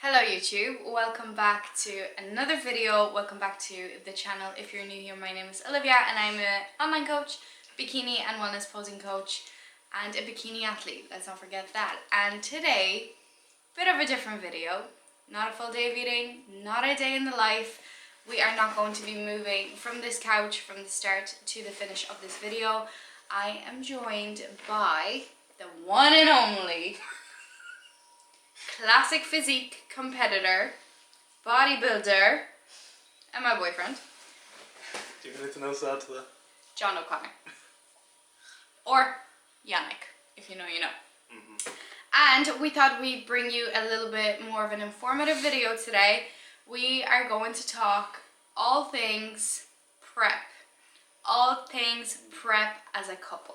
Hello YouTube, welcome back to another video, welcome back to the channel. If you're new here, my name is Olivia and I'm an online coach, bikini and wellness posing coach and a bikini athlete, let's not forget that. And today, bit of a different video, not a full day of eating, not a day in the life. We are not going to be moving from this couch from the start to the finish of this video. I am joined by the one and only classic physique competitor, bodybuilder, and my boyfriend. Do you have anything else to add to that? John O'Connor. Or Yannick, if you know, you know. And we thought we'd bring you a little bit more of an informative video today. We are going to talk all things prep. All things prep as a couple.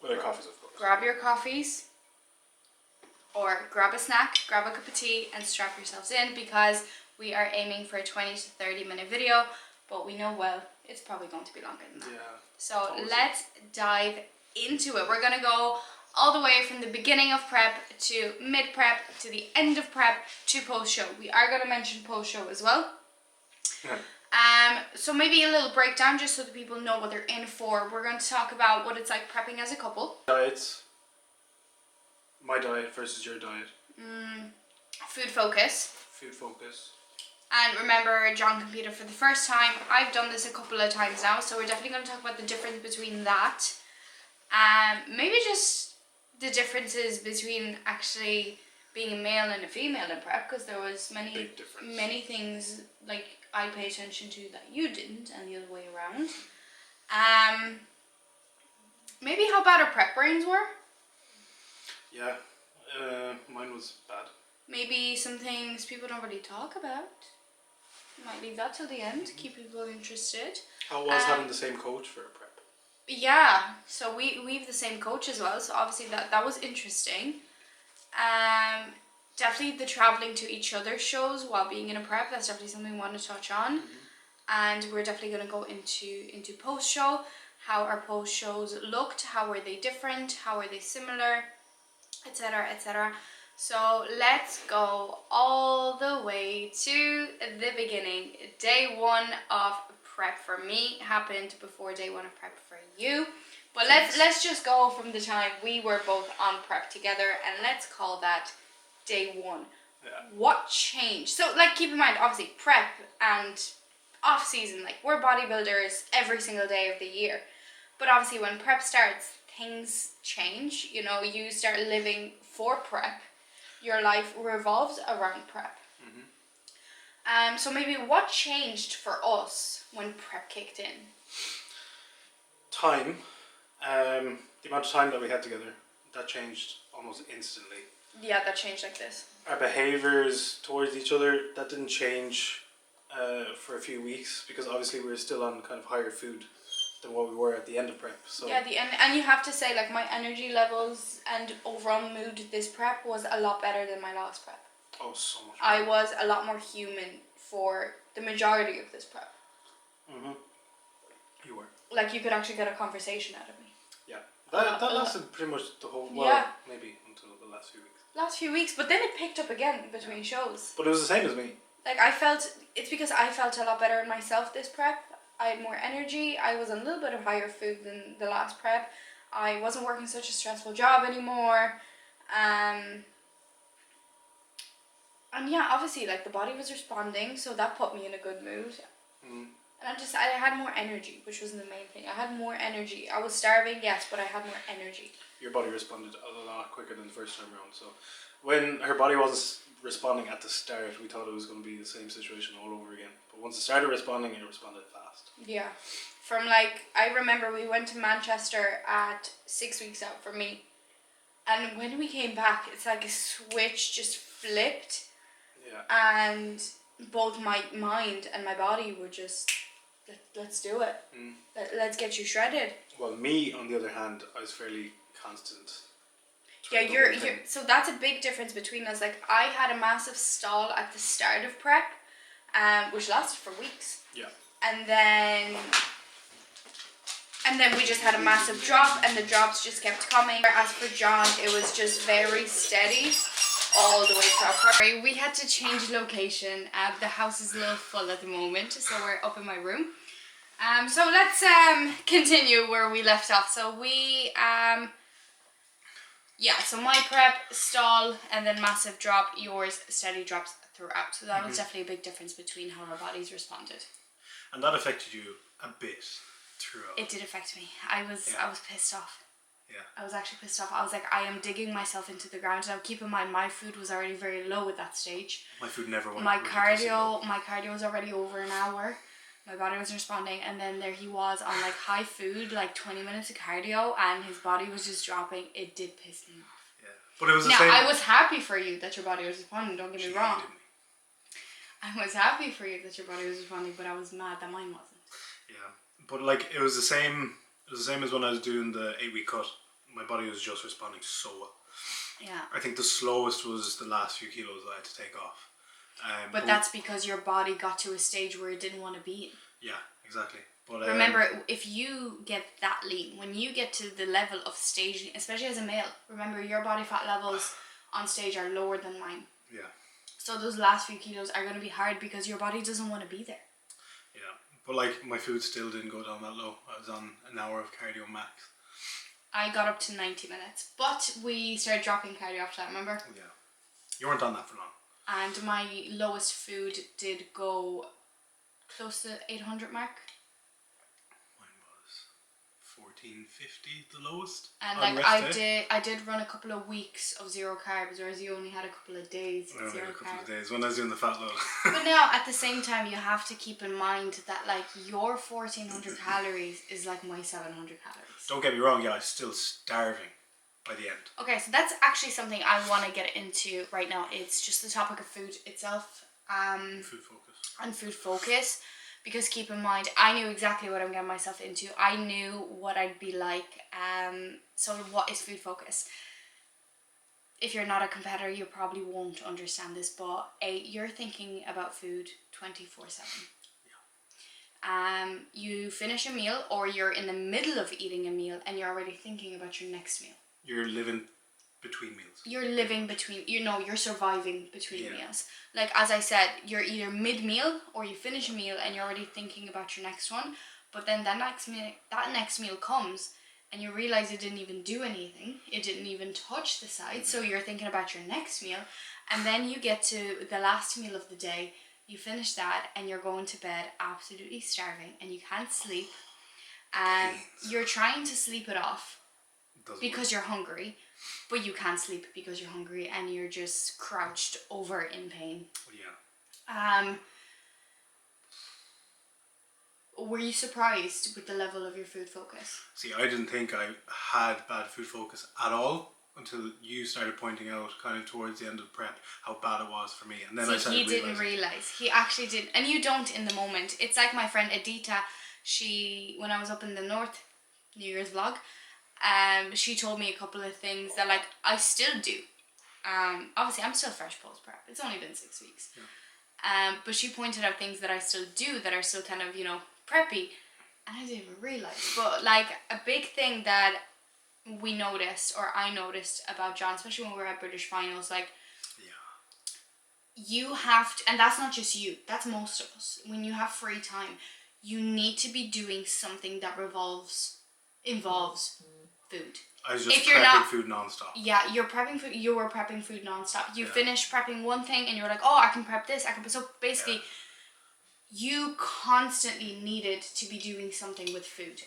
With our coffees, of course. Grab your coffees or grab a snack, grab a cup of tea and strap yourselves in because we are aiming for a 20 to 30 minute video, but we know well it's probably going to be longer than that. Yeah. So let's dive into it. We're going to go all the way from the beginning of prep to mid prep to the end of prep to post show. We are going to mention post show as well. Yeah. So maybe a little breakdown just so that people know what they're in for. We're going to talk about what it's like prepping as a couple. Diets. My diet versus your diet. Food focus. Food focus. And remember, John competed for the first time. I've done this a couple of times now, so we're definitely going to talk about the difference between that. Maybe just the differences between actually being a male and a female in prep, because there was many things like I pay attention to that you didn't, and the other way around. Maybe how bad our prep brains were. Yeah, mine was bad. Maybe some things people don't really talk about. Might leave that till the end, keep people interested. How was having the same coach for a prep? Yeah, so we have the same coach as well, so obviously that was interesting. Definitely the traveling to each other's shows while being in a prep, that's definitely something we want to touch on. And we're definitely going to go into post show, how our post shows looked, how were they different, how were they similar, etc, etc. So let's go all the way to the beginning. Day one of prep for me happened before day one of prep for you. But let's just go from the time we were both on prep together and let's call that day one. Yeah. What changed? So like keep in mind, obviously prep and off season, like we're bodybuilders every single day of the year. But obviously when prep starts, things change. You know, you start living for prep. Your life revolves around prep. So maybe what changed for us when prep kicked in? Time. The amount of time that we had together, that changed almost instantly. Yeah, that changed like this. Our behaviours towards each other, that didn't change for a few weeks because obviously we were still on kind of higher food than what we were at the end of prep. So yeah, the end, and you have to say like my energy levels and overall mood this prep was a lot better than my last prep. Oh, so much better. I was a lot more human for the majority of this prep. You were. Like you could actually get a conversation out of me. Yeah. That lasted pretty much the whole, maybe until the last few weeks. Last few weeks, but then it picked up again between shows. But it was the same as me. Like it's because I felt a lot better in myself this prep. I had more energy. I was on a little bit of higher food than the last prep. I wasn't working such a stressful job anymore. And yeah, obviously like the body was responding, so that put me in a good mood. And I had more energy, which was the main thing. I had more energy. I was starving, yes, but I had more energy. Your body responded a lot quicker than the first time around. So when her body wasn't responding at the start, we thought it was going to be the same situation all over again. But once it started responding, it responded fast. Yeah. From like, I remember we went to Manchester at 6 weeks out for me. And when we came back, it's like a switch just flipped. Yeah. And both my mind and my body were just, let's do it. Let's get you shredded. Well, me, on the other hand, I was fairly constant. Yeah, you're so that's a big difference between us. Like I had a massive stall at the start of prep, which lasted for weeks. Yeah. And then And then we just had a massive drop, and the drops just kept coming. As for John, it was just very steady all the way to our car. We had to change location. The house is a little full at the moment, so we're up in my room. So let's continue where we left off. So we so my prep, stall, and then massive drop. Yours, steady drops throughout. So that was definitely a big difference between how our bodies responded. And that affected you a bit throughout. It did affect me. I was pissed off. Yeah. I was actually pissed off. I was like, I am digging myself into the ground. Now keep in mind, my food was already very low at that stage. My food never went. My cardio was already over an hour. My body wasn't responding, and then there he was on like high food, like 20 minutes of cardio, and his body was just dropping. It did piss me off. Yeah, but it was the now same. I was happy for you that your body was responding. Don't get me wrong. I was happy for you that your body was responding, but I was mad that mine wasn't. Yeah, but like it was the same. It was the same as when I was doing the 8-week cut. My body was just responding so well. Yeah. I think the slowest was the last few kilos that I had to take off. But that's because your body got to a stage where it didn't want to be in. Yeah, exactly. But remember, if you get that lean, when you get to the level of staging, especially as a male, remember your body fat levels on stage are lower than mine. Yeah. So those last few kilos are going to be hard because your body doesn't want to be there. Yeah, but like my food still didn't go down that low. I was on an hour of cardio max. I got up to 90 minutes, but we started dropping cardio after that, remember? Yeah. You weren't on that for long. And my lowest food did go close to 800 mark. Mine was 1450, the lowest. And like I did run a couple of weeks of zero carbs, whereas you only had a couple of days of zero carbs. Of days when I was doing the fat load. But now at the same time, you have to keep in mind that like your 1400 calories is like my 700 calories. Don't get me wrong, yeah, I was still starving by the end. Okay, so that's actually something I want to get into right now. It's just the topic of food itself. Food focus. And food focus. Because keep in mind, I knew exactly what I'm getting myself into. I knew what I'd be like. So what is food focus? If you're not a competitor, you probably won't understand this, but you're thinking about food 24/7. Yeah. You finish a meal, or you're in the middle of eating a meal, and you're already thinking about your next meal. You're living between meals. You're living between, you're surviving between meals. Like, as I said, you're either mid-meal or you finish a meal and you're already thinking about your next one. But then that next meal comes and you realize it didn't even do anything. It didn't even touch the side. So you're thinking about your next meal. And then you get to the last meal of the day. You finish that and you're going to bed absolutely starving and you can't sleep. And you're trying to sleep it off because you're hungry. But you can't sleep because you're hungry and you're just crouched over in pain. Yeah. Were you surprised with the level of your food focus? See, I didn't think I had bad food focus at all until you started pointing out kind of towards the end of prep how bad it was for me. And then I started realizing. He didn't realise. He actually did. And you don't in the moment. It's like my friend Adita, when I was up in the north, New Year's vlog, she told me a couple of things that like I still do. Obviously I'm still fresh post prep. It's only been 6 weeks. Yeah. But she pointed out things that I still do that are still kind of, preppy. And I didn't even realise. But like a big thing that we noticed, or I noticed about John, especially when we were at British finals, like you have to, and that's not just you, that's most of us. When you have free time, you need to be doing something that involves food. I was just prepping food non-stop. Yeah, you were prepping food non-stop. You finished prepping one thing and you were like, oh, I can prep this, so basically you constantly needed to be doing something with food.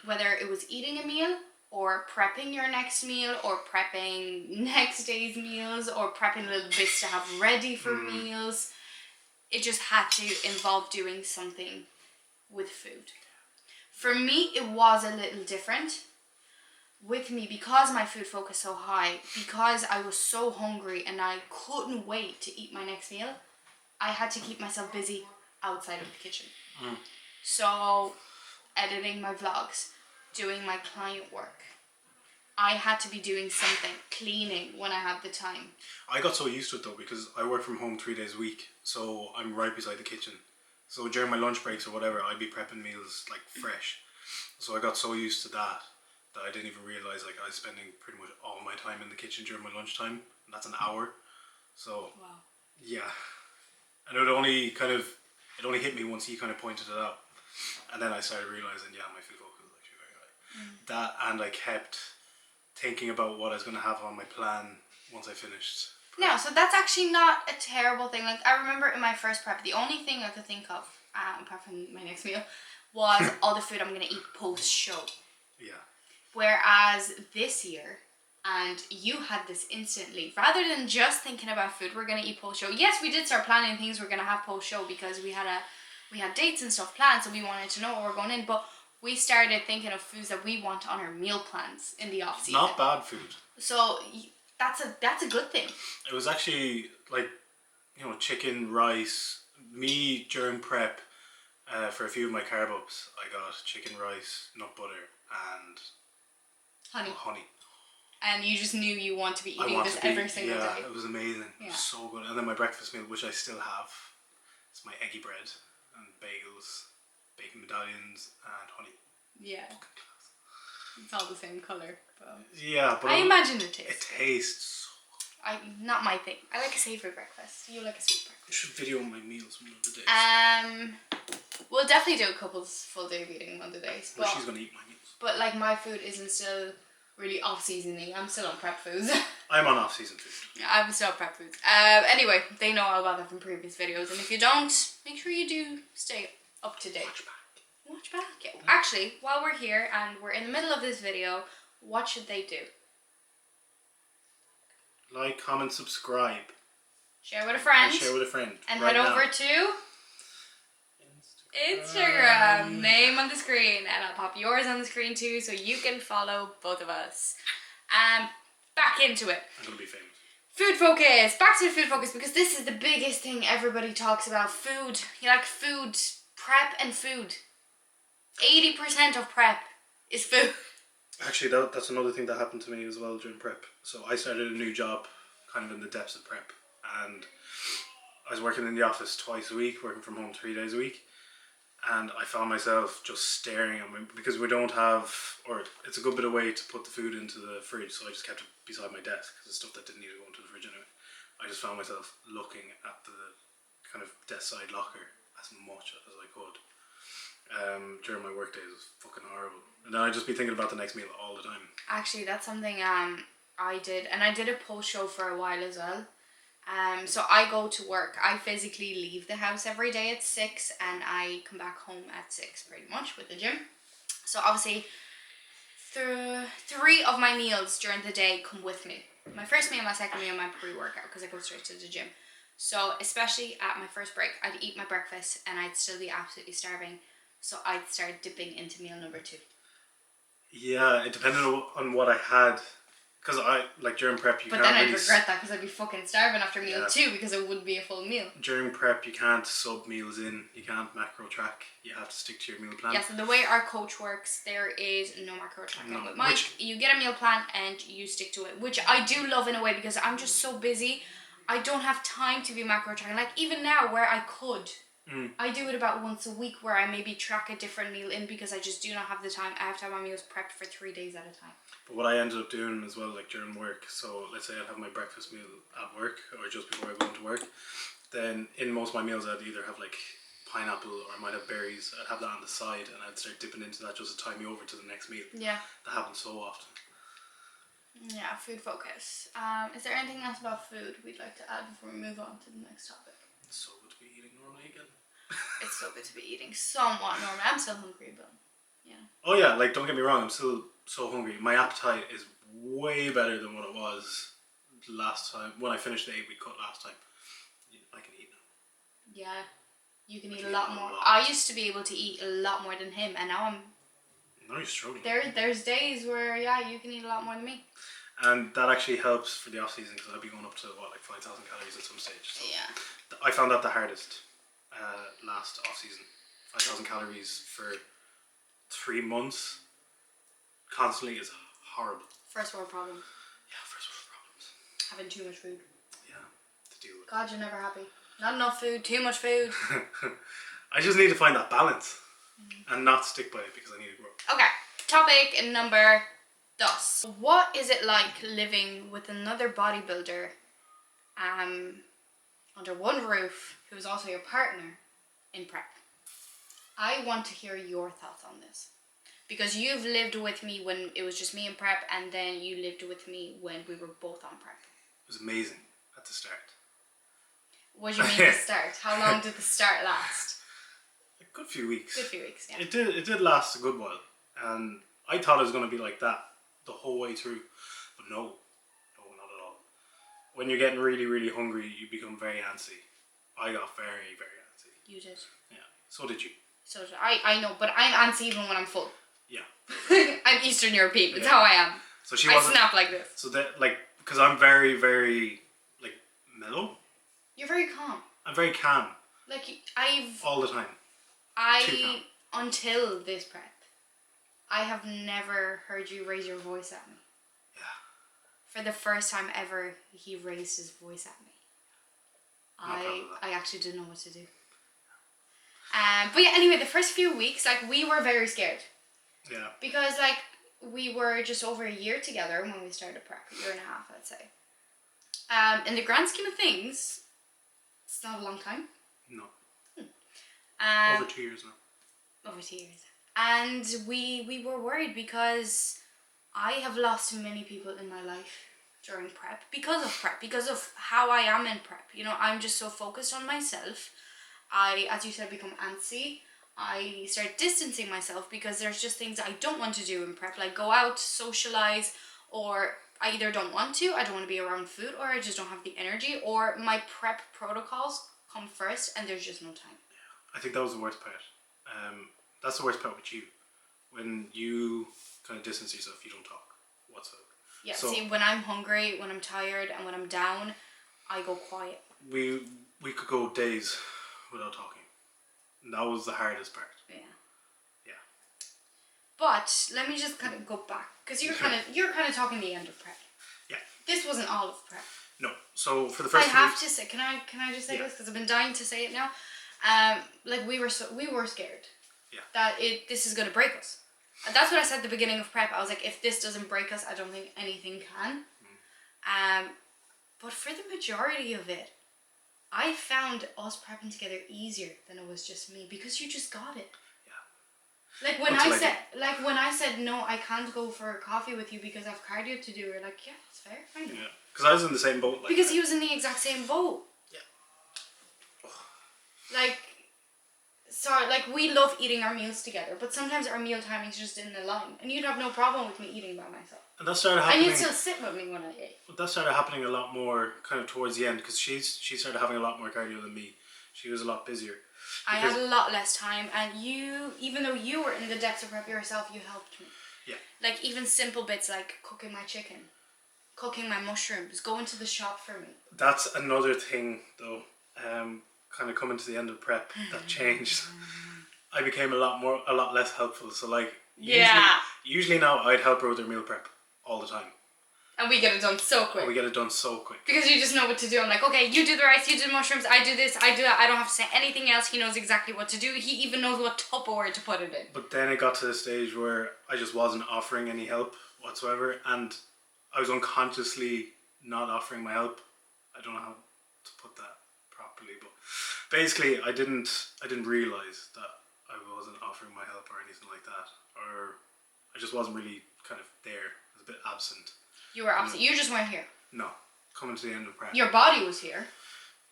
Whether it was eating a meal, or prepping your next meal, or prepping next day's meals, or prepping little bits to have ready for meals. It just had to involve doing something with food. For me, it was a little different. With me, because my food focus so high, because I was so hungry and I couldn't wait to eat my next meal, I had to keep myself busy outside of the kitchen. So, editing my vlogs, doing my client work. I had to be doing something, cleaning when I had the time. I got so used to it though, because I work from home 3 days a week, so I'm right beside the kitchen. So during my lunch breaks or whatever, I'd be prepping meals like fresh. So I got so used to that I didn't even realise like I was spending pretty much all my time in the kitchen during my lunchtime, and that's an hour. So Wow. yeah, and it only hit me once he kind of pointed it out, and then I started realising, yeah, my food focus is actually very high. That, and I kept thinking about what I was going to have on my plan once I finished. No, so that's actually not a terrible thing. Like, I remember in my first prep, the only thing I could think of, apart from my next meal, was all the food I'm going to eat post-show. Yeah. Whereas this year, and you had this instantly, rather than just thinking about food we're going to eat post-show. Yes, we did start planning things we're going to have post-show because we had dates and stuff planned, so we wanted to know what we're going in, but we started thinking of foods that we want on our meal plans in the off-season. Not bad food. So that's a good thing. It was actually like, chicken, rice. Me during prep, for a few of my carb ups, I got chicken, rice, nut butter, and honey. And you just knew you want to be eating this every single day. Yeah, it was amazing. It was so good. And then my breakfast meal, which I still have, it's my eggy bread and bagels, bacon medallions, and honey. Yeah. It's all the same colour. But yeah, but I imagine it tastes. It tastes. Not my thing. I like a savoury breakfast. You like a sweet breakfast. I should video my meals one of the days. We'll definitely do a couple's full day of eating one of the days. But she's gonna eat my meals. But like my food isn't still really off-seasoning. I'm still on prep foods. I'm on off-season food. I'm still on prep foods. Anyway, they know all about that from previous videos, and if you don't, make sure you do stay up to date. Watch back. Yeah. Actually, while we're here and we're in the middle of this video, what should they do? Like, comment, subscribe. Share with a friend. And head over to Instagram. Name on the screen. And I'll pop yours on the screen too so you can follow both of us. Back into it. I'm going to be famous. Food focus. Back to the food focus because this is the biggest thing everybody talks about. Food. You like food. Prep and food. 80% of prep is food. Actually, that's another thing that happened to me as well during prep. So I started a new job kind of in the depths of prep, and I was working in the office twice a week, working from home 3 days a week, and I found myself just staring at because we don't have, or it's a good bit of way to put the food into the fridge, so I just kept it beside my desk because it's stuff that didn't need to go into the fridge anyway. I just found myself looking at the kind of desk side locker as much as I could. During my work days, it was fucking horrible, and then I'd just be thinking about the next meal all the time. Actually, that's something I did, and I did a post show for a while as well. So I go to work. I physically leave the house every day at 6, and I come back home at 6 pretty much with the gym. So obviously, 3 of my meals during the day come with me. My first meal, my second meal, my pre-workout, because I go straight to the gym. So especially at my first break, I'd eat my breakfast and I'd still be absolutely starving. So I'd start dipping into meal number 2. Yeah, it depended on what I had. Because during prep you can't. But then I'd regret that because I'd be fucking starving after meal 2 because it wouldn't be a full meal. During prep you can't sub meals in, you can't macro track, you have to stick to your meal plan. Yes, and the way our coach works, there is no macro tracking. With Mike, you get a meal plan and you stick to it, which I do love in a way because I'm just so busy. I don't have time to be macro tracking. Like even now where I could, I do it about once a week where I maybe track a different meal in because I just do not have the time. I have to have my meals prepped for 3 days at a time. But what I ended up doing as well, like during work, so let's say I'd have my breakfast meal at work or just before I go into work, then in most of my meals I'd either have like pineapple or I might have berries. I'd have that on the side and I'd start dipping into that just to tie me over to the next meal. Yeah. That happens so often. Yeah, food focus. Is there anything else about food we'd like to add before we move on to the next topic? It's so good to be eating normally again. It's so good to be eating somewhat normally. I'm still hungry, but yeah. Oh yeah, like don't get me wrong, I'm still so hungry. My appetite is way better than what it was last time when I finished the 8-week cut last time. I can eat now. Yeah, you can eat a lot more. I used to be able to eat a lot more than him, and now you're struggling. There's days where you can eat a lot more than me. And that actually helps for the off season because I'll be going up to 5,000 calories at some stage. So yeah. I found that the hardest last off season. 5,000 calories for 3 months constantly is horrible. First world problem. Yeah, first world problems. Having too much food. Yeah, to deal with. God, you're never happy. Not enough food, too much food. I just need to find that balance. and not stick by it because I need to grow. Okay, topic number 2. What is it like living with another bodybuilder under one roof who is also your partner in prep? I want to hear your thoughts on this. Because you've lived with me when it was just me in prep, and then you lived with me when we were both on prep. It was amazing at the start. What do you mean the start? How long did the start last? A good few weeks. Good few weeks, yeah. It did last a good while, and I thought it was going to be like that the whole way through, but no, not at all. When you're getting really, really hungry, you become very antsy. I got very, very antsy. You did. Yeah. So did you. So did I know, but I'm antsy even when I'm full. Yeah. I'm Eastern European. It's how I am. So she I snap like this. So that, like, because I'm very, very, like, mellow. You're very calm. I'm very calm. Like, all the time. Until this prep, I have never heard you raise your voice at me. Yeah. For the first time ever, he raised his voice at me. I actually didn't know what to do. But yeah, anyway, the first few weeks, like, we were very scared. Yeah. Because, like, we were just over a year together when we started prep, a year and a half, I'd say. In the grand scheme of things, it's not a long time. No. Over 2 years now. Over 2 years. And we were worried because I have lost many people in my life during prep because of prep, because of how I am in prep. You know, I'm just so focused on myself. I, as you said, become antsy. I start distancing myself because there's just things I don't want to do in prep, like go out, socialize, or I either don't want to, I don't want to be around food, or I just don't have the energy, or my prep protocols come first and there's just no time. I think that was the worst part. That's the worst part with you. When you kind of distance yourself, you don't talk whatsoever. Yeah, so, see, when I'm hungry, when I'm tired, and when I'm down, I go quiet. We could go days without talking. And that was the hardest part. Yeah. Yeah. But let me just kind of go back, because you're kind of talking the end of prep. Yeah. This wasn't all of prep. No. So for the first. I have to say, can I just say this, because I've been dying to say it now. Like we were scared. Yeah. That this is gonna break us. And that's what I said at the beginning of prep. I was like, if this doesn't break us, I don't think anything can. But for the majority of it, I found us prepping together easier than it was just me, because you just got it. Yeah. Like when I said no, I can't go for a coffee with you because I have cardio to do. You're like, yeah, that's fair, fine. Yeah. Because I was in the same boat. Like because he was in the exact same boat. Yeah. Like. Sorry, like, we love eating our meals together, but sometimes our meal timings just didn't align, and you'd have no problem with me eating by myself. And that started happening. And you'd still sit with me when I ate. But that started happening a lot more kind of towards the end, because she started having a lot more cardio than me. She was a lot busier. I had a lot less time, and you, even though you were in the depths of prep yourself, you helped me. Yeah. Like, even simple bits like cooking my chicken, cooking my mushrooms, going to the shop for me. That's another thing, though. Kind of coming to the end of prep, that changed. I became a lot less helpful. So like, usually now I'd help her with her meal prep all the time. And we get it done so quick. Because you just know what to do. I'm like, okay, you do the rice, you do the mushrooms, I do this, I do that. I don't have to say anything else. He knows exactly what to do. He even knows what Tupperware to put it in. But then it got to the stage where I just wasn't offering any help whatsoever, and I was unconsciously not offering my help. I don't know how to put that properly, but basically I didn't realise that I wasn't offering my help or anything like that, or I just wasn't really kind of there. I was a bit absent. You were absent. You just weren't here. No, coming to the end of prep. Your body was here,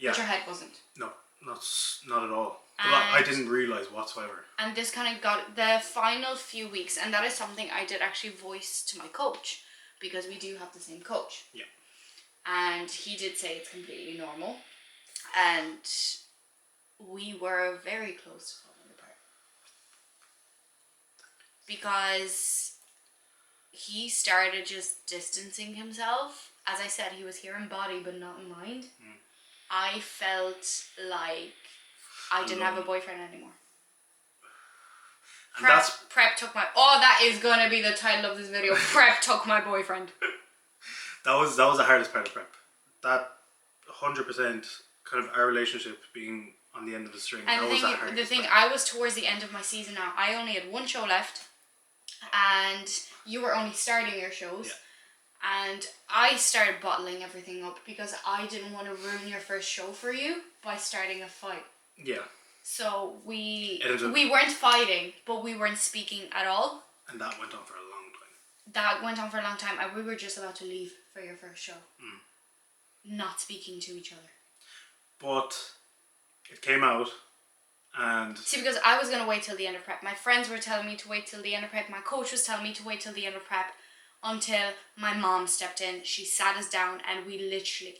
but your head wasn't. No, not at all. But I didn't realise whatsoever. And this kind of got the final few weeks, and that is something I did actually voice to my coach, because we do have the same coach. Yeah. And he did say it's completely normal. And we were very close to falling apart. Because he started just distancing himself. As I said, he was here in body but not in mind. I felt like I didn't have a boyfriend anymore. Prep took my... Oh, that is going to be the title of this video. Prep took my boyfriend. That was the hardest part of prep. That 100%... kind of our relationship being on the end of the string. And that was the thing, I was towards the end of my season now. I only had one show left, and you were only starting your shows. Yeah. And I started bottling everything up because I didn't want to ruin your first show for you by starting a fight. Yeah. So we It weren't fighting, but we weren't speaking at all. And that went on for a long time. That went on for a long time, and we were just about to leave for your first show. Not speaking to each other. But it came out, and... See, because I was going to wait till the end of prep. My friends were telling me to wait till the end of prep. My coach was telling me to wait till the end of prep, until my mom stepped in. She sat us down, and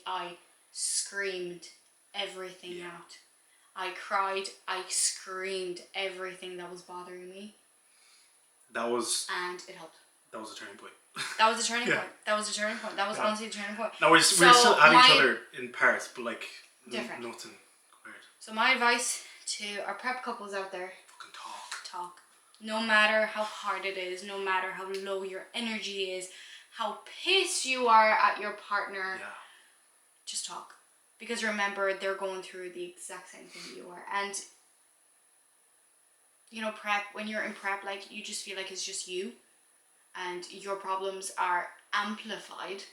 I screamed everything out. I cried, I screamed everything that was bothering me. And it helped. That was a turning point. That was a turning point. That was a turning point. That was honestly a turning point. No, we're still at each other in parts, but like different. Nothing compared. So my advice to our prep couples out there: fucking talk. No matter how hard it is, no matter how low your energy is, how pissed you are at your partner, just talk. Because remember, they're going through the exact same thing you are. And you know, prep, when you're in prep, like, you just feel like it's just you, and your problems are amplified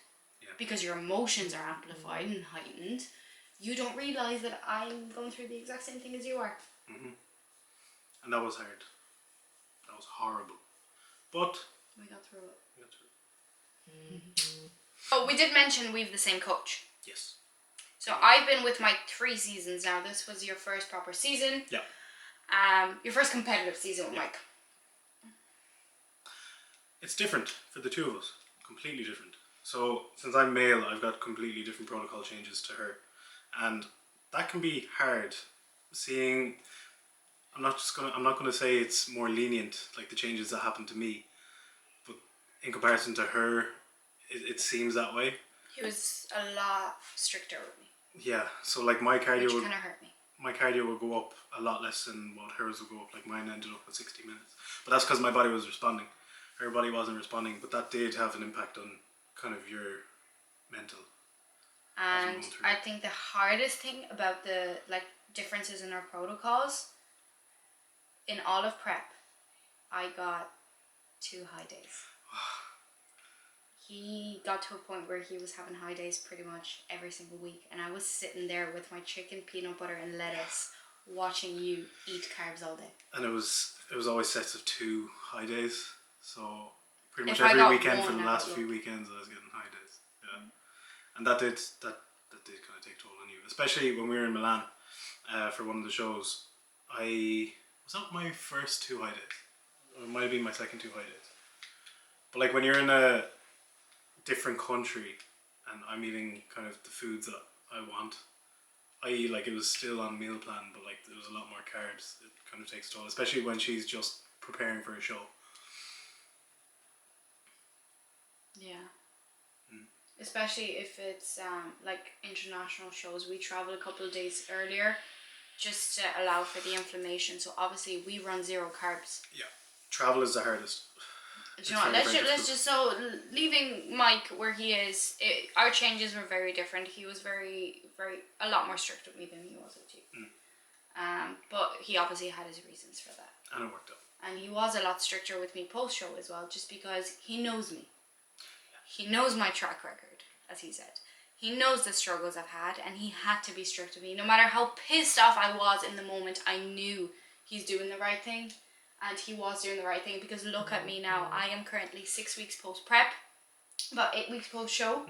because your emotions are amplified and heightened. You don't realise that I'm going through the exact same thing as you are. And that was hard. That was horrible. But we got through it. Oh, we did mention we've the same coach. Yes. So I've been with Mike 3 seasons now. This was your first proper season. Yeah. Your first competitive season with Mike. It's different for the two of us. Completely different. So since I'm male, I've got completely different protocol changes to her, and that can be hard. Seeing, I'm not gonna say it's more lenient, like the changes that happened to me, but in comparison to her, it seems that way. He was a lot stricter with me. Yeah, so like my cardio which kind of hurt me. My cardio would go up a lot less than what hers would go up. Like mine ended up at 60 minutes, but that's because my body was responding. Her body wasn't responding, but that did have an impact on kind of your mental. And I think the hardest thing about the differences in our protocols, in all of prep, I got 2 high days. He got to a point where he was having high days pretty much every single week, and I was sitting there with my chicken, peanut butter and lettuce watching you eat carbs all day. And it was always sets of 2 high days, so pretty much every weekend for the last few weekends I was getting high days. Yeah. And that did kind of take toll on you, especially when we were in Milan for one of the shows. Was that my first 2 high days? Or it might have been my second 2 high days. But like when you're in a different country and I'm eating kind of the foods that I want, i.e. like it was still on meal plan, but like there was a lot more carbs. It kind of takes a toll, especially when she's just preparing for a show. Yeah. Especially if it's like international shows. We travel a couple of days earlier just to allow for the inflammation. So obviously we run 0 carbs. Yeah, travel is the hardest. Do you know what? Let's just so leaving Mike where he is. Our changes were very different. He was a lot more strict with me than he was with you. But he obviously had his reasons for that. And it worked out. And he was a lot stricter with me post show as well, just because he knows me. He knows my track record, as he said. He knows the struggles I've had, and he had to be strict with me. No matter how pissed off I was in the moment, I knew he's doing the right thing. And he was doing the right thing, because look at me now. I am currently 6 weeks post-prep, about 8 weeks post-show.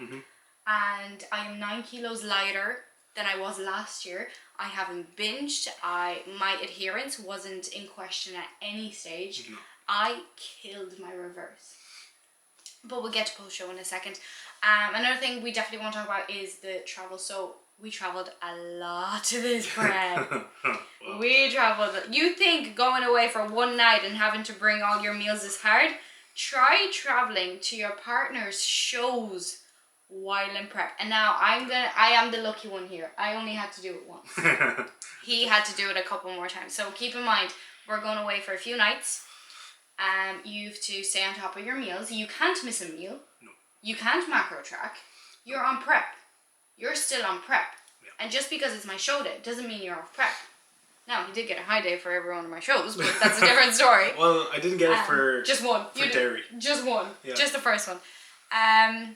And I am 9 kilos lighter than I was last year. I haven't binged. My adherence wasn't in question at any stage. I killed my reverse. But we'll get to post-show in a second. Another thing we definitely want to talk about is the travel. So we travelled a lot to this prep. Wow. We travelled. You think going away for one night and having to bring all your meals is hard? Try travelling to your partner's shows while in prep. And now I am the lucky one here. I only had to do it once. He had to do it a couple more times. So keep in mind, we're going away for a few nights. You have to stay on top of your meals. You can't miss a meal. No. You can't macro track. You're on prep. You're still on prep. Yeah. And just because it's my show day doesn't mean you're off prep. Now, he did get a high day for every one of my shows, but that's a different story. Well, I didn't get it for just one. For dairy. Just one. Yeah. Just the first one. And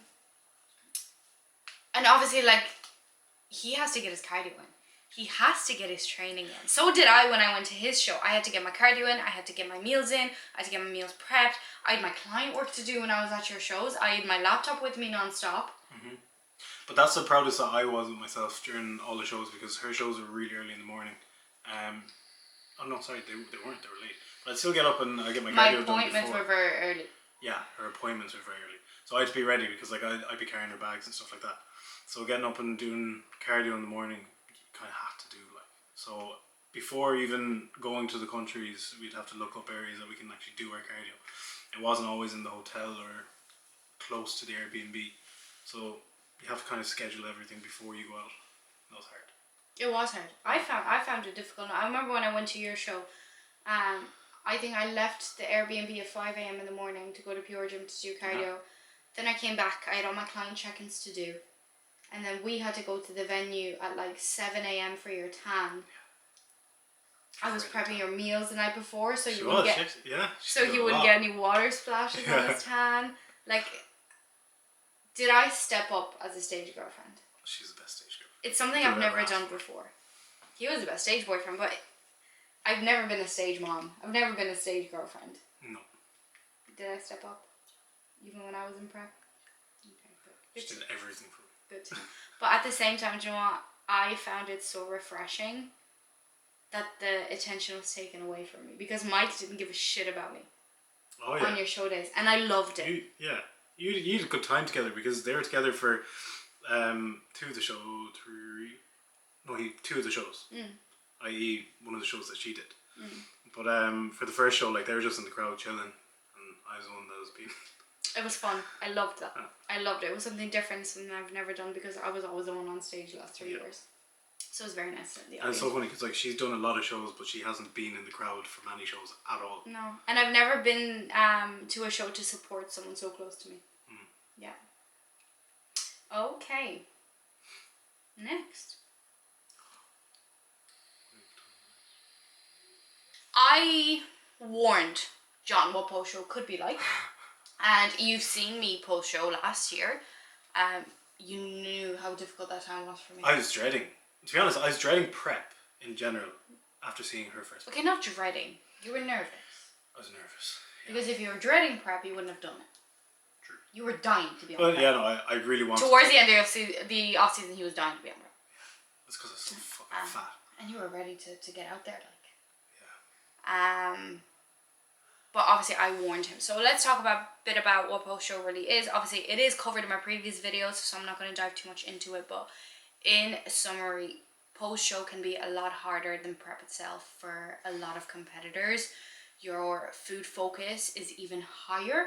obviously, like, he has to get his cardio in. He has to get his training in. So did I when I went to his show. I had to get my cardio in. I had to get my meals in. I had to get my meals prepped. I had my client work to do when I was at your shows. I had my laptop with me non-stop. But that's the proudest that I was with myself during all the shows, because her shows were really early in the morning. Oh no, sorry, they weren't. They were late. But I'd still get up and I get my cardio done before. My appointments were very early. Yeah, her appointments were very early. So I had to be ready, because like I'd be carrying her bags and stuff like that. So getting up and doing cardio in the morning, you kind of have to do like. So before even going to the countries, we'd have to look up areas that we can actually do our cardio. It wasn't always in the hotel or close to the Airbnb. So you have to kind of schedule everything before you go out. That was hard. It was hard. I found it difficult. I remember when I went to your show, I think I left the Airbnb at 5 a.m. in the morning to go to Pure Gym to do cardio. Yeah. Then I came back, I had all my client check-ins to do. And then we had to go to the venue at like 7 a.m. for your tan. I was prepping your meals the night before, so you wouldn't get any water splashes on his tan. Like, did I step up as a stage girlfriend? She's the best stage girlfriend. It's something I've never done before. He was the best stage boyfriend, but I've never been a stage mom. I've never been a stage girlfriend. No. Did I step up? Even when I was in prep? Okay, good. She did everything for me. Good to know. But at the same time, do you know what? I found it so refreshing that the attention was taken away from me, because Mike didn't give a shit about me on your show days, and I loved it. You had a good time together, because they were together for two of the shows, i.e. one of the shows that she did. But for the first show, like, they were just in the crowd chilling, and I was the one that was being... It was fun. I loved that. I loved it. It was something different, something I've never done, because I was always the one on stage the last 3 years. So it was very nice. And it's so funny, because like, she's done a lot of shows, but she hasn't been in the crowd for many shows at all. No. And I've never been to a show to support someone so close to me. Yeah. Okay. Next. I warned John what post-show could be like. And you've seen me post-show last year. You knew how difficult that time was for me. I was dreading. To be honest, I was dreading prep in general after seeing her first. Okay, not dreading. You were nervous. I was nervous. Yeah. Because if you were dreading prep, you wouldn't have done it. True. You were dying to be on prep. Yeah, no, I really wanted Towards the end of the off-season, he was dying to be on prep. Yeah. It's because I was so fucking fat. And you were ready to get out there, like. Yeah. But obviously I warned him. So let's talk a bit about what post-show really is. Obviously it is covered in my previous videos, so I'm not going to dive too much into it. But in summary, post-show can be a lot harder than prep itself for a lot of competitors. Your food focus is even higher.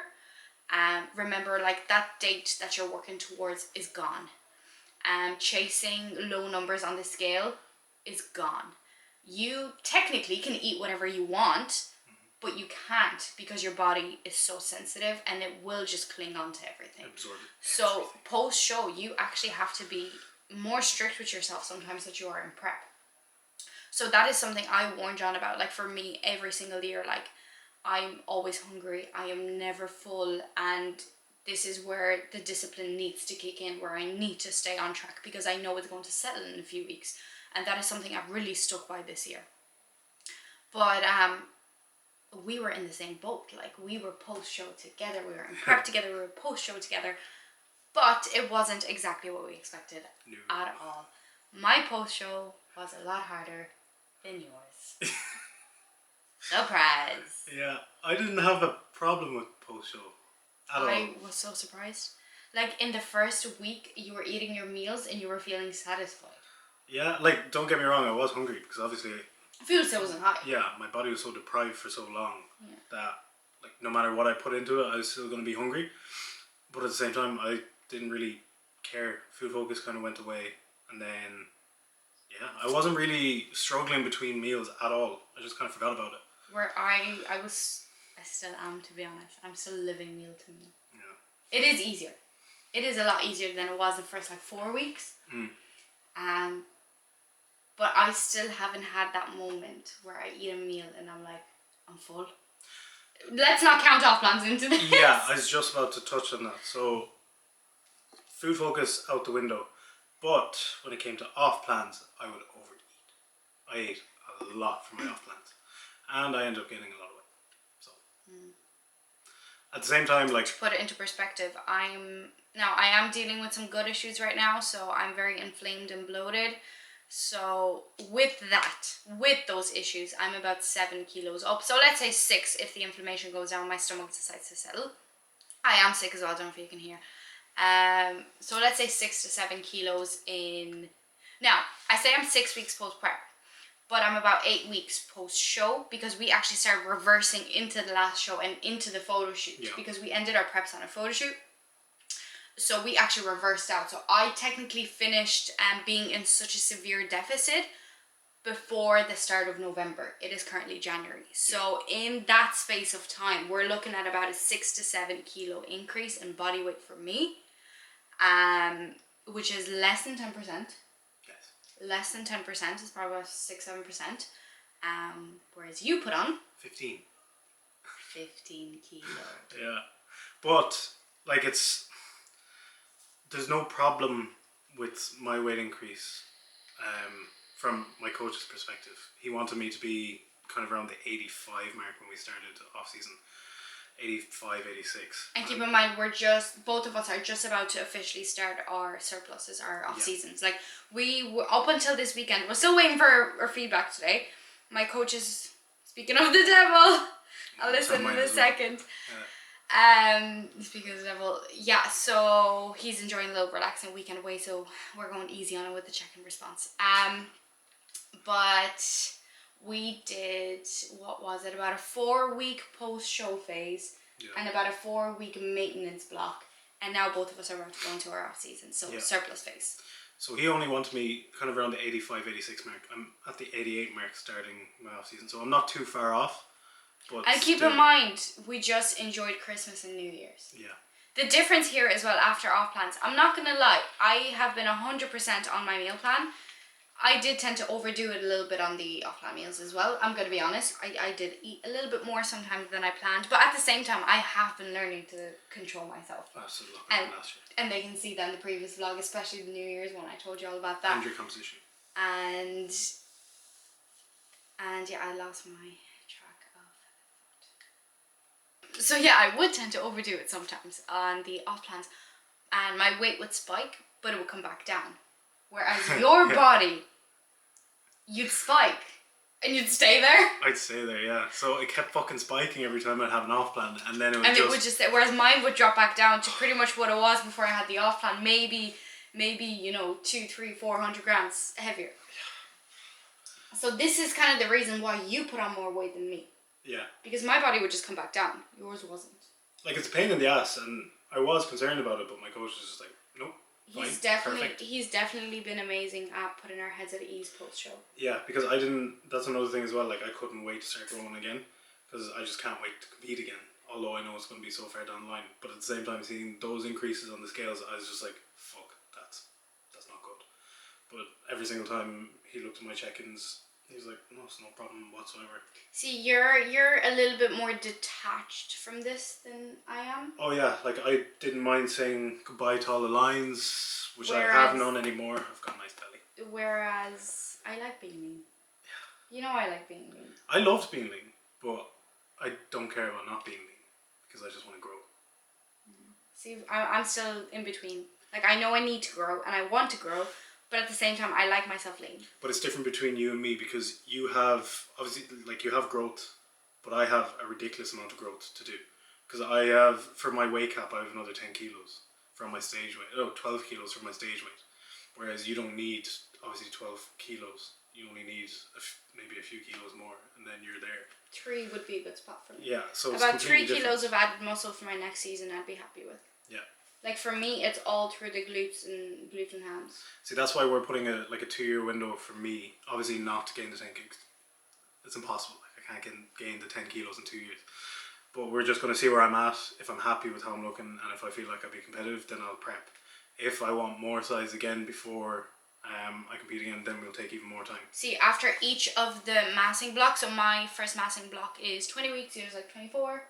Remember, like, that date that you're working towards is gone. Chasing low numbers on the scale is gone. You technically can eat whatever you want, but you can't, because your body is so sensitive and it will just cling on to everything. Absorb it. So post-show, you actually have to be more strict with yourself sometimes than you are in prep. So that is something I warned John about. Like, for me, every single year, like, I'm always hungry. I am never full, and this is where the discipline needs to kick in, where I need to stay on track, because I know it's going to settle in a few weeks. And that is something I've really stuck by this year. But we were in the same boat. Like, we were post-show together, we were in prep together, we were post-show together. But it wasn't exactly what we expected at all. My post-show was a lot harder than yours. Surprise! Yeah, I didn't have a problem with post-show at all. I was so surprised. Like, in the first week, you were eating your meals and you were feeling satisfied. Yeah, like, don't get me wrong, I was hungry, because obviously... Food still wasn't high. Yeah, my body was so deprived for so long that, like, no matter what I put into it, I was still going to be hungry. But at the same time, I didn't really care. Food focus kind of went away, and then, yeah, I wasn't really struggling between meals at all. I just kind of forgot about it. Where I still am, to be honest. I'm still living meal to meal. Yeah. It is easier. It is a lot easier than it was the first, like, 4 weeks. but I still haven't had that moment where I eat a meal and I'm like, I'm full. Let's not count off plans into this. Yeah, I was just about to touch on that. So, food focus out the window. But when it came to off plans, I would overeat. I ate a lot from my off plans. And I ended up gaining a lot of weight. So, at the same time, like... To put it into perspective, I am dealing with some gut issues right now, so I'm very inflamed and bloated. So with those issues, I'm about 7 kilos up. So let's say 6 if the inflammation goes down, my stomach decides to settle. I am sick as well, I don't know if you can hear. So let's say 6 to 7 kilos in... Now, I say I'm 6 weeks post-prep, but I'm about 8 weeks post-show because we actually started reversing into the last show and into the photo shoot because we ended our preps on a photo shoot. So we actually reversed out. So I technically finished being in such a severe deficit before the start of November. It is currently January. So in that space of time, we're looking at about a 6 to 7 kilo increase in body weight for me, which is less than 10%. Yes. Less than 10% is probably about 6-7%. Whereas you put on 15 kilos. Yeah, but like there's no problem with my weight increase from my coach's perspective. He wanted me to be kind of around the 85 mark when we started off-season. 85, 86. And keep in mind, both of us are just about to officially start our surpluses, our off-seasons. Like, we were, up until this weekend, we're still waiting for our feedback today. My coach is, speaking of the devil, I'll listen in a second. Speaking of the devil, so he's enjoying a little relaxing weekend away, so we're going easy on it with the check-in response. But we did, what was it, about a 4-week post-show phase and about a 4-week maintenance block, and now both of us are about to go into our off-season, so surplus phase. So he only wanted me kind of around the 85, 86 mark. I'm at the 88 mark starting my off-season, so I'm not too far off. But and keep in mind, we just enjoyed Christmas and New Year's. Yeah. The difference here as well after off plans, I'm not going to lie, I have been 100% on my meal plan. I did tend to overdo it a little bit on the off plan meals as well. I'm going to be honest, I did eat a little bit more sometimes than I planned. But at the same time, I have been learning to control myself. Absolutely. And they can see that in the previous vlog, especially the New Year's one. I told you all about that. And your composition. And yeah, I lost my track of thought. So yeah, I would tend to overdo it sometimes on the off plans, and my weight would spike, but it would come back down. Whereas your body, you'd spike and you'd stay there. I'd stay there, yeah. So it kept fucking spiking every time I'd have an off plan, and then it would it would just, whereas mine would drop back down to pretty much what it was before I had the off plan. Maybe 200, 300, 400 grams heavier. So this is kind of the reason why you put on more weight than me. Yeah. Because my body would just come back down. Yours wasn't. Like, it's a pain in the ass, and I was concerned about it, but my coach was just like, nope. He's definitely been amazing at putting our heads at ease post-show. Yeah, because that's another thing as well, like, I couldn't wait to start growing again, because I just can't wait to compete again, although I know it's going to be so far down the line. But at the same time, seeing those increases on the scales, I was just like, fuck, that's not good. But every single time he looked at my check-ins, he was like, no, it's no problem whatsoever. See, you're a little bit more detached from this than I am. Oh yeah, like, I didn't mind saying goodbye to all the lines, which I have none anymore. I've got a nice belly. Whereas I like being lean. Yeah. You know I like being lean. I loved being lean, but I don't care about not being lean because I just want to grow. See, I'm still in between. Like, I know I need to grow and I want to grow, but at the same time, I like myself lean. But it's different between you and me because you have, obviously, like, you have growth, but I have a ridiculous amount of growth to do. Because I have, for my weight cap, I have another 10 kilos from my stage weight. 12 kilos from my stage weight. Whereas you don't need, obviously, 12 kilos. You only need maybe a few kilos more, and then you're there. 3 would be a good spot for me. Yeah, so it's about 3 different. kilos of added muscle for my next season, I'd be happy with. Yeah. Like, for me, it's all through the glutes and hams. See, that's why we're putting a 2-year window for me. Obviously, not to gain the 10 kilos. It's impossible. Like, I can't gain the 10 kilos in 2 years. But we're just going to see where I'm at. If I'm happy with how I'm looking, and if I feel like I'll be competitive, then I'll prep. If I want more size again before I compete again, then we'll take even more time. See, after each of the massing blocks, so my first massing block is 20 weeks, yours like 24?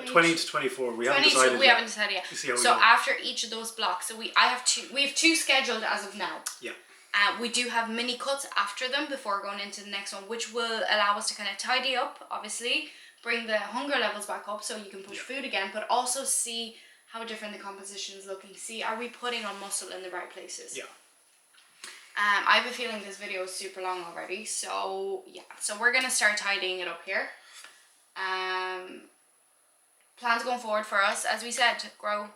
20 to 24. We haven't 20, decided so we yet. haven't decided yet. We see how we So go. after each of those blocks, so we have two scheduled as of now. Yeah. We do have mini cuts after them before going into the next one, which will allow us to kind of tidy up, obviously, bring the hunger levels back up so you can push food again, but also see how different the composition is looking. See, are we putting on muscle in the right places? Yeah. I have a feeling this video is super long already, so yeah. So we're gonna start tidying it up here. Plans going forward for us, as we said, grow,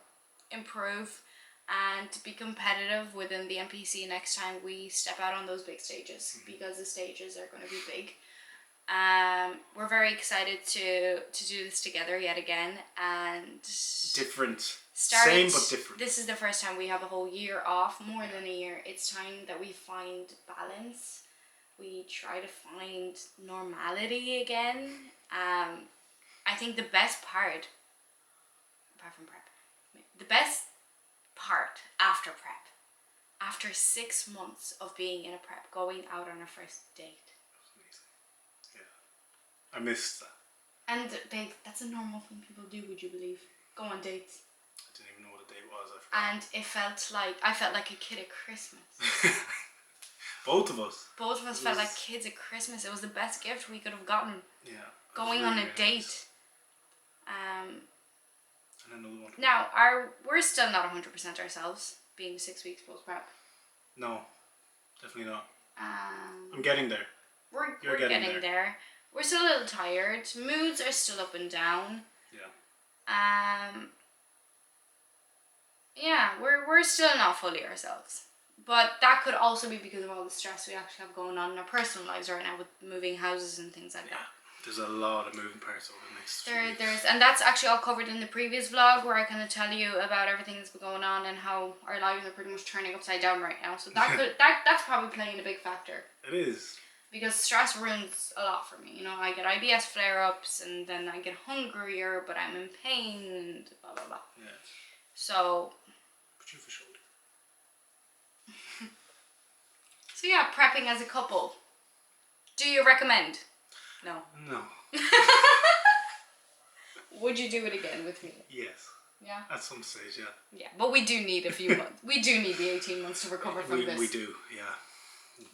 improve, and to be competitive within the NPC next time we step out on those big stages, because the stages are going to be big. We're very excited to do this together yet again, and Different. Same but different. This is the first time we have a whole year off, more than a year. It's time that we find balance. We try to find normality again. I think the best part, apart from prep, the best part after prep, after 6 months of being in a prep, going out on our first date. Yeah. I missed that. And babe, that's a normal thing people do, would you believe? Go on dates. I didn't even know what a date was. I And I felt like a kid at Christmas. Both of us. Both of us felt like kids at Christmas. It was the best gift we could have gotten. Yeah. Going on a date. And another one. Now, we're still not 100% ourselves, being 6 weeks post prep. No, definitely not. Um, I'm getting there. We're getting there. We're still a little tired. Moods are still up and down. Yeah. Yeah, we're still not fully ourselves. But that could also be because of all the stress we actually have going on in our personal lives right now with moving houses and things like that. There's a lot of moving parts over the next few weeks. And that's actually all covered in the previous vlog where I kind of tell you about everything that's been going on and how our lives are pretty much turning upside down right now. So that's probably playing a big factor. It is. Because stress ruins a lot for me. You know, I get IBS flare-ups and then I get hungrier, but I'm in pain and blah blah blah. Yeah. So. Put you for shoulder. So yeah, prepping as a couple. Do you recommend? No. No. Would you do it again with me? Yes. Yeah. At some stage, yeah. Yeah, but we do need a few months. We do need the 18 months to recover from this. We do, yeah.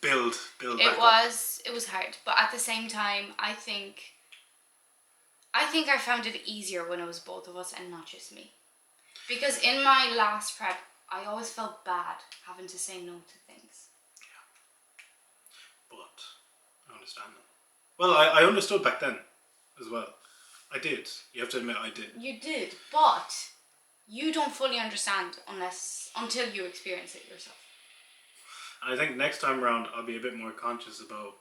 Build back It up. was hard, but at the same time, I think I found it easier when it was both of us and not just me. Because in my last prep, I always felt bad having to say no to things. Yeah. But I understand that. Well, I understood back then as well. I did. You have to admit I did. You did, but you don't fully understand until you experience it yourself. And I think next time around I'll be a bit more conscious about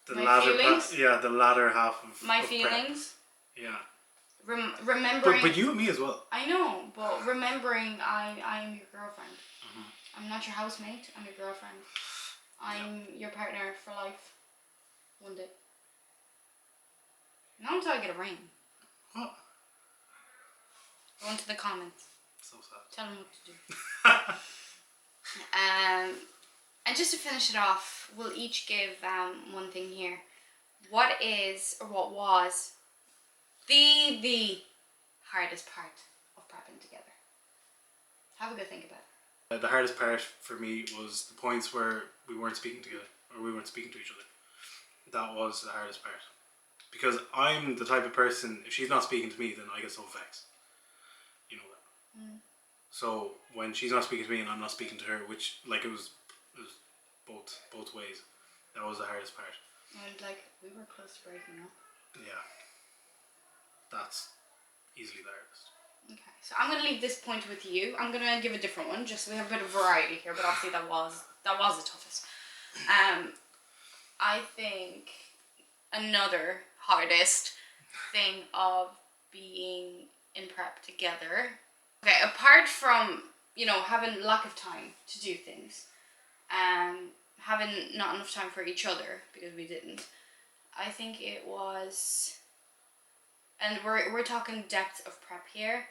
the My latter feelings? the latter half of My of feelings. Prep. Yeah. Remembering. But you and me as well. I know, but remembering I am your girlfriend. Mm-hmm. I'm not your housemate. I'm your girlfriend. I'm your partner for life. One day. Not until I get a ring. What? Go into the comments. So sad. Tell them what to do. And just to finish it off, we'll each give one thing here. What is, or what was, the hardest part of prepping together? Have a good think about it. The hardest part for me was the points where we weren't speaking together, or we weren't speaking to each other. That was the hardest part. Because I'm the type of person, if she's not speaking to me, then I get so vexed. You know that. Mm. So when she's not speaking to me and I'm not speaking to her, which like it was both ways, that was the hardest part. And like we were close to breaking up. Yeah. That's easily the hardest. Okay, so I'm gonna leave this point with you. I'm gonna give a different one, just so we have a bit of variety here. But obviously that was the toughest. I think another hardest thing of being in prep together. Okay, apart from having lack of time to do things, having not enough time for each other because we didn't. I think it was, and we're talking depth of prep here,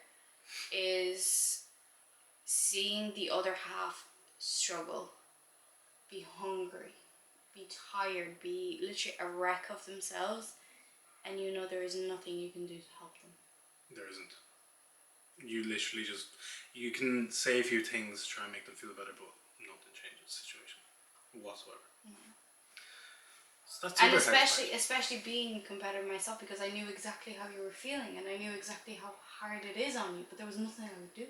is seeing the other half struggle, be hungry, be tired, be literally a wreck of themselves, and you know there is nothing you can do to help them. There isn't. You literally just, you can say a few things to try and make them feel better, but nothing changes the situation whatsoever. So that's And especially being competitive myself, because I knew exactly how you were feeling and I knew exactly how hard it is on you, but there was nothing I would do.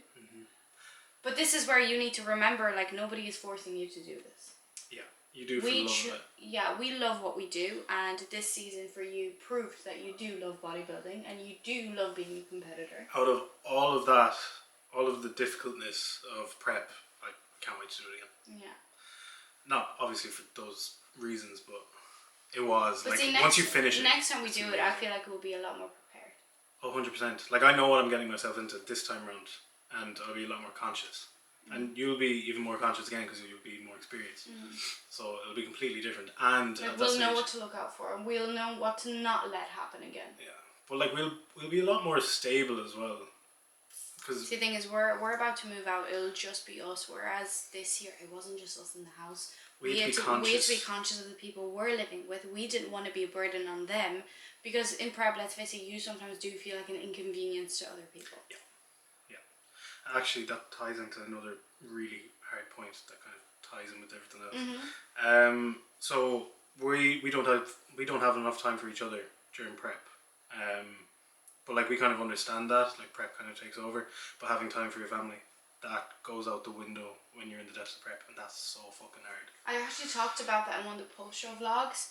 But this is where you need to remember, like, nobody is forcing you to do this. Yeah, you do for love of it. Yeah, we love what we do, and this season for you proved that you do love bodybuilding and you do love being a competitor. Out of all of that, all of the difficultness of prep, I can't wait to do it again. Yeah. Not obviously for those reasons, but it was but like see, once you finish it. Next time we do it, I feel like it will be a lot more prepared. 100%. Like, I know what I'm getting myself into this time around, and I'll be a lot more conscious. And you'll be even more conscious again because you'll be more experienced. So it'll be completely different. And like, we'll know what to look out for, and we'll know what to not let happen again. Yeah, but like we'll be a lot more stable as well. See, the thing is, we're about to move out. It'll just be us. Whereas this year, it wasn't just us in the house. We had to be conscious of the people we're living with. We didn't want to be a burden on them, because in prep, let's face it, you sometimes do feel like an inconvenience to other people. Yeah. Actually, that ties into another really hard point that kind of ties in with everything else. So we don't have enough time for each other during prep. But like, we kind of understand that, like, prep kind of takes over, but having time for your family, that goes out the window when you're in the depths of prep, and that's so fucking hard. I actually talked about that in one of the post-show vlogs.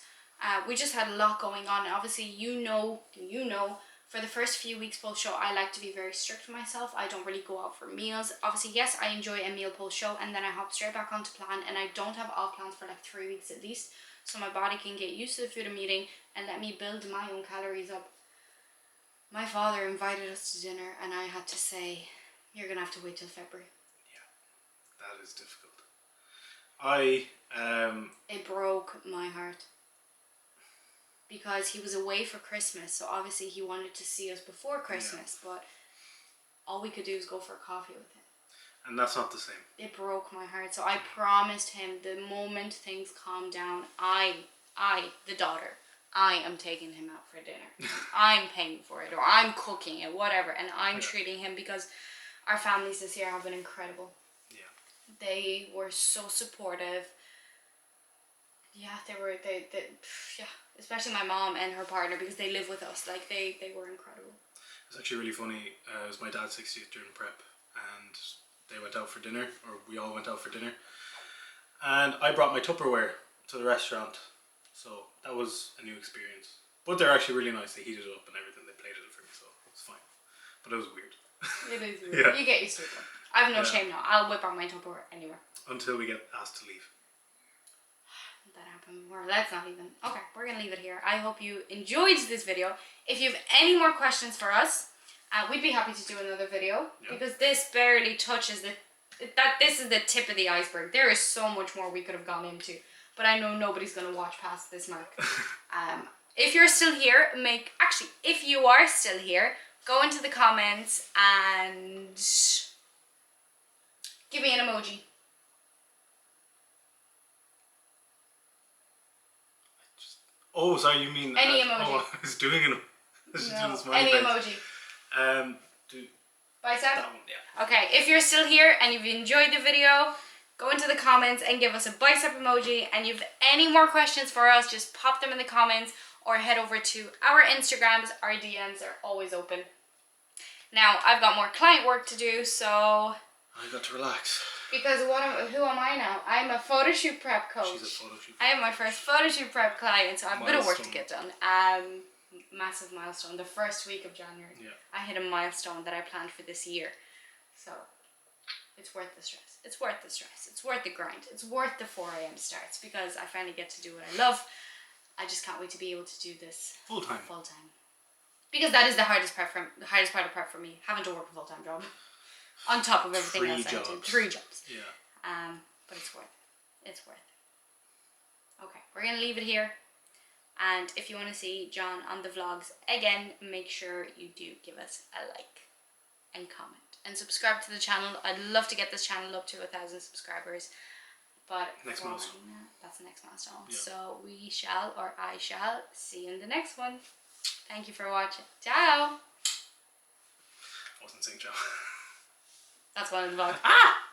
We just had a lot going on, and obviously you know, for the first few weeks post-show, I like to be very strict with myself. I don't really go out for meals. Obviously, yes, I enjoy a meal post-show, and then I hop straight back onto plan, and I don't have off plans for like 3 weeks at least, so my body can get used to the food I'm eating and let me build my own calories up. My father invited us to dinner, and I had to say, you're going to have to wait till February. Yeah, that is difficult. It broke my heart. Because he was away for Christmas, so obviously he wanted to see us before Christmas, but all we could do was go for a coffee with him. And that's not the same. It broke my heart. So I promised him the moment things calm down, I, the daughter, I am taking him out for dinner. I'm paying for it, or I'm cooking it, whatever, and I'm treating him, because our families this year have been incredible. Yeah. They were so supportive. Yeah, yeah, especially my mom and her partner, because they live with us. Like, they were incredible. It's actually really funny. It was my dad's 60th during prep, and they went out for dinner, or we all went out for dinner, and I brought my Tupperware to the restaurant, so that was a new experience. But they're actually really nice. They heated it up and everything. They plated it for me, so it's fine. But it was weird. It is weird. Yeah. You get used to it. I have no shame now. I'll whip out my Tupperware anywhere. Until we get asked to leave. That happened more. Let's not even. Okay, we're gonna leave it here. I hope you enjoyed this video. If you have any more questions for us, we'd be happy to do another video, because this barely touches this is the tip of the iceberg. There is so much more we could have gone into, but I know nobody's gonna watch past this mark. If you're still here, if you are still here, go into the comments and give me an emoji. Oh, sorry, you mean any emoji? Oh, I was doing it. Any emoji. Bicep? That one, yeah. Okay, if you're still here and you've enjoyed the video, go into the comments and give us a bicep emoji. And if you have any more questions for us, just pop them in the comments, or head over to our Instagrams. Our DMs are always open. Now, I've got more client work to do, so I got to relax. Because who am I now? I'm a photo shoot prep coach. She's a photo shoot. I have my first photo shoot prep client, so I have a bit of work to get done. Massive milestone. The first week of January. Yeah. I hit a milestone that I planned for this year. So it's worth the stress. It's worth the stress. It's worth the grind. It's worth the 4 a.m. starts, because I finally get to do what I love. I just can't wait to be able to do this full time. Because that is the hardest part of prep for me, having to work a full-time job. On top of everything else I do. 3 jobs. Yeah. But it's worth it. It's worth it. Okay, we're going to leave it here. And if you want to see John on the vlogs again, make sure you do give us a like and comment and subscribe to the channel. I'd love to get this channel up to 1,000 subscribers. But Next milestone. that's the next milestone. Yeah. So we shall, or I shall, see you in the next one. Thank you for watching. Ciao. I wasn't saying ciao. That's one of the vlog. Ah!